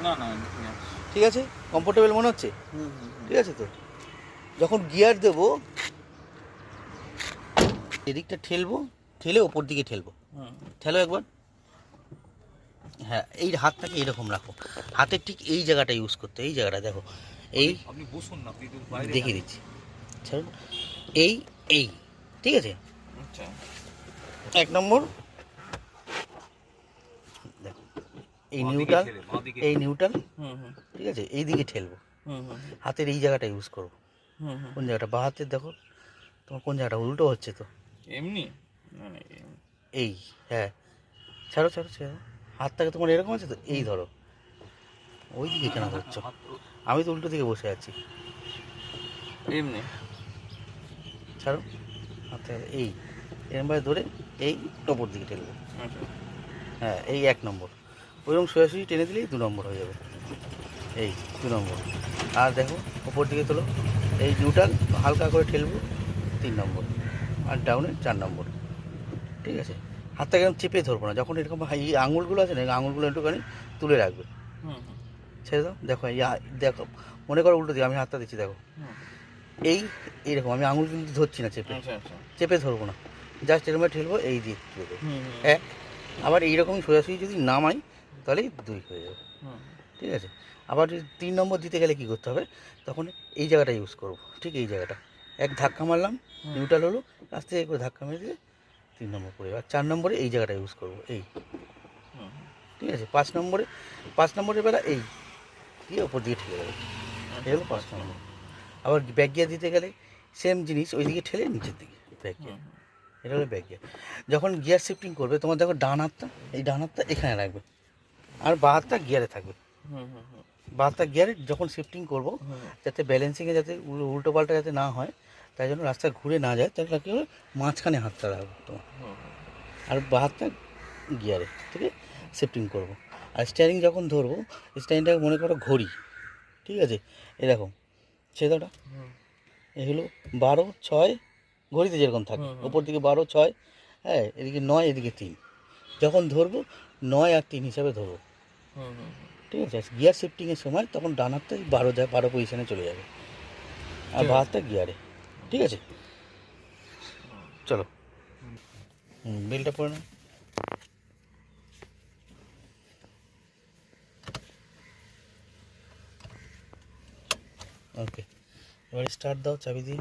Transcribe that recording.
না না ঠিক আছে, কমফোর্টেবল মনে হচ্ছে? ঠিক আছে। তো যখন গিয়ার দেবো এদিকটা ঠেলবো, ঠেলে ওপর দিকে ঠেলবো। ঠেলো একবার। হ্যাঁ, এই হাতটাকে এরকম রাখো, হাতের ঠিক এই জায়গাটা ইউজ করতে, এই জায়গাটা দেখো, এই আপনি বসুন না, আপনি বাইরে দেখিয়ে দিচ্ছি, ছাড়ুন, এই এই ঠিক আছে। আচ্ছা, 1 নম্বর দেখো, এই নিউট্রাল, এই নিউট্রাল, ঠিক আছে, এই দিকে ঠেলবো, হাতের এই জায়গাটা ইউজ করবো। কোন জায়গাটা? বাঁ হাতের দেখো তোমার কোন জায়গাটা উল্টো হচ্ছে তো, এমনি এই, হ্যাঁ, ছাড়ো ছাড়ো ছাড়ো, হাতটাকে তোমার এরকম আছে তো, এই ধরো, ওই দিকে কেন ধরছো? আমি তো উল্টো দিকে বসে আছি, এমনি ছাড়ো হাতে, এই এরমভাবে ধরে এই ওপর দিকে ঠেলবো। হ্যাঁ, এই 1 নম্বর। ওইরকম সোজাসুজি টেনে দিলেই 2 নম্বর হয়ে যাবে, এই 2 নম্বর। আর দেখো ওপর দিকে তোলো, এই নিউট্রাল হালকা করে ঠেলবো, 3 নম্বর। আর ডাউনে 4 নম্বর। ঠিক আছে, হাতটাকে এরকম চেপে ধরবো না, যখন এরকম এই আঙুলগুলো আছে না, এই আঙুলগুলো একটুখানি তুলে রাখবে, ছেড়ে দাও। দেখো এই দেখো, মনে করো উল্টো দিকে আমি হাতটা দিচ্ছি, দেখো এই এইরকম আমি আঙুল কিন্তু ধরছি না, চেপে চেপে ধরবো না, জাস্ট এরকম ঠেলবো, এই দিয়ে তুলে দেবো, 1। আবার এইরকমই সোজাসুজি যদি নামাই তাহলে 2 হয়ে যাবে। ঠিক আছে, আবার যদি 3 নম্বর দিতে গেলে কী করতে হবে, তখন এই জায়গাটা ইউজ করবো, ঠিক এই জায়গাটা, 1 ধাক্কা মারলাম, নিউট্রাল হলো, আস্তে করে ধাক্কা মেরে দিলে 3 নম্বর পড়ে। আর 4 নম্বরে এই জায়গাটা ইউজ করবো, এই, ঠিক আছে। 5 নম্বরের বেলা এই দিয়ে ওপর দিয়ে ঠেলে দেবে, এই হলো 5 নম্বর। আবার ব্যাক গিয়ার দিতে গেলে সেম জিনিস, ওই দিকে ঠেলে নিচের দিকে ব্যাক গিয়ার, এটা হলো ব্যাক গিয়ার। যখন গিয়ার শিফটিং করবে তোমার দেখো ডান হাতটা, এই ডান হাতটা এখানে রাখবে, আর বাঁ হাতটা গিয়ারে থাকবে। বাঁ হাতটা গিয়ারে যখন শিফটিং করবো, যাতে ব্যালেন্সিংয়ে যাতে উল্টো পাল্টা যাতে না হয়, তাই জন্য রাস্তা ঘুরে না যায়, তাহলে কী হবে, মাঝখানে হাতটা রাখবো তোমার, আর বাঁ হাতটা গিয়ারে, ঠিক আছে, শিফটিং করবো। আর স্টিয়ারিং যখন ধরবো, স্টিয়ারিংটাকে মনে করো ঘড়ি, ঠিক আছে, এরকম ছেদাটা, এই হলো 12, 6, ঘড়িতে যেরকম থাকে, ওপর দিকে 12, 6, হ্যাঁ, এদিকে 9, এদিকে 3, যখন ধরবো 9 আর 3 হিসাবে ধরবো, ঠিক আছে। গিয়ার শিফটিংয়ের সময় তখন ডান হাতটা 12 পজিশানে চলে যাবে, আর বাঁ হাতটা গিয়ারে, ঠিক আছে। চলো, বেলটা পরে নাও। ওকে, এবারে স্টার্ট দাও চাবি দিয়ে।